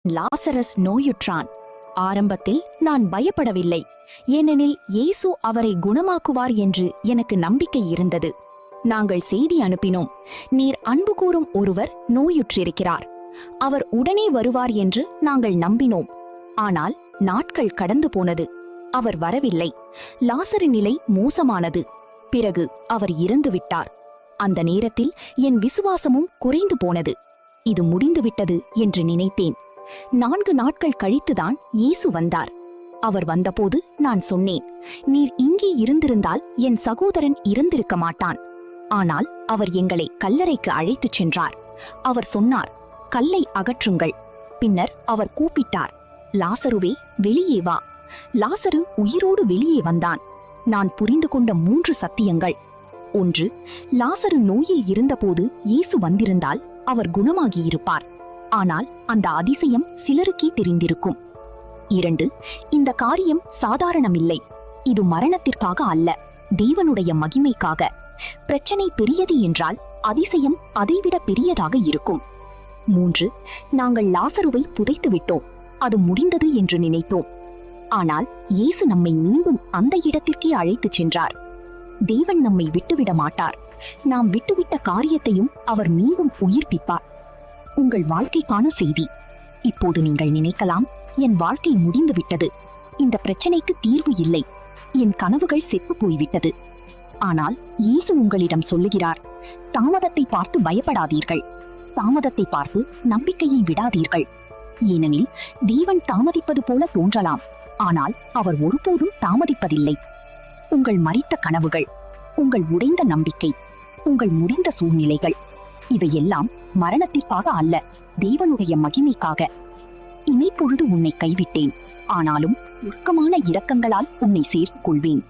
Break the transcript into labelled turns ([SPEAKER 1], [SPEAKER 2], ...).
[SPEAKER 1] Lazarus நோயுற்றான். ஆரம்பத்தில் நான் பயப்படவில்லை, ஏனெனில் இயேசு அவரை குணமாக்குவார் என்று எனக்கு நம்பிக்கை இருந்தது. நாங்கள் செய்தி அனுப்பினோம், நீர் அன்பு கூறும் ஒருவர் நோயுற்றிருக்கிறார், அவர் உடனே வருவார் என்று நாங்கள் நம்பினோம். ஆனால் நாட்கள் கடந்து போனது, அவர் வரவில்லை. லாசரின் நிலை மோசமானது. பிறகு அவர் இறந்துவிட்டார். அந்த நேரத்தில் என் விசுவாசமும் குறைந்து போனது. இது முடிந்துவிட்டது என்று நினைத்தேன். 4 நாட்கள் கழித்துதான் இயேசு வந்தார். அவர் வந்தபோது நான் சொன்னேன், நீர் இங்கே இருந்திருந்தால் என் சகோதரன் இறந்திருக்க மாட்டான். ஆனால் அவர் எங்களை கல்லறைக்கு அழைத்துச் சென்றார். அவர் சொன்னார், கல்லை அகற்றுங்கள். பின்னர் அவர் கூப்பிட்டார், லாசருவே, வெளியே வா. லாசரு உயிரோடு வெளியே வந்தான். நான் புரிந்து கொண்ட 3 சத்தியங்கள். 1, லாசரு நோயில் இருந்தபோது இயேசு வந்திருந்தால் அவர் குணமாகியிருப்பார். ஆனால் அந்த அதிசயம் சிலருக்கே தெரிந்திருக்கும். 2, இந்த காரியம் சாதாரணமில்லை. இது மரணத்திற்காக அல்ல, தேவனுடைய மகிமைக்காக. பிரச்சனை பெரியது என்றால் அதிசயம் அதைவிட பெரியதாக இருக்கும். 3, நாங்கள் லாசருவை புதைத்து விட்டோம், அது முடிந்தது என்று நினைத்தோம். ஆனால் இயேசு நம்மை மீண்டும் அந்த இடத்திற்கே அழைத்துச் சென்றார். தேவன் நம்மை விட்டுவிட மாட்டார். நாம் விட்டுவிட்ட காரியத்தையும் அவர் மீண்டும் உயிர்ப்பிப்பார். உங்கள் வாழ்க்கைக்கான செய்தி. இப்போது நீங்கள் நினைக்கலாம், என் வாழ்க்கை முடிந்து விட்டது, இந்த பிரச்சனைக்கு தீர்வு இல்லை, என் கனவுகள் செத்து போய்விட்டது. ஆனால் இயேசு உங்களிடம் சொல்லுகிறார், தாமதத்தை பார்த்து பயப்படாதீர்கள், தாமதத்தை பார்த்து நம்பிக்கையை விடாதீர்கள். ஏனெனில் தேவன் தாமதிப்பது போல தோன்றலாம், ஆனால் அவர் ஒருபோதும் தாமதிப்பதில்லை. உங்கள் மரித்த கனவுகள், உங்கள் உடைந்த நம்பிக்கை, உங்கள் முடிந்த சூழ்நிலைகள், இவையெல்லாம் மரணத்திற்காக அல்ல, தேவனுடைய மகிமைக்காக. இமைப்பொழுது உன்னை கைவிட்டேன், ஆனாலும் உருக்கமான இரக்கங்களால் உன்னை சேர்த்துக் கொள்வேன்.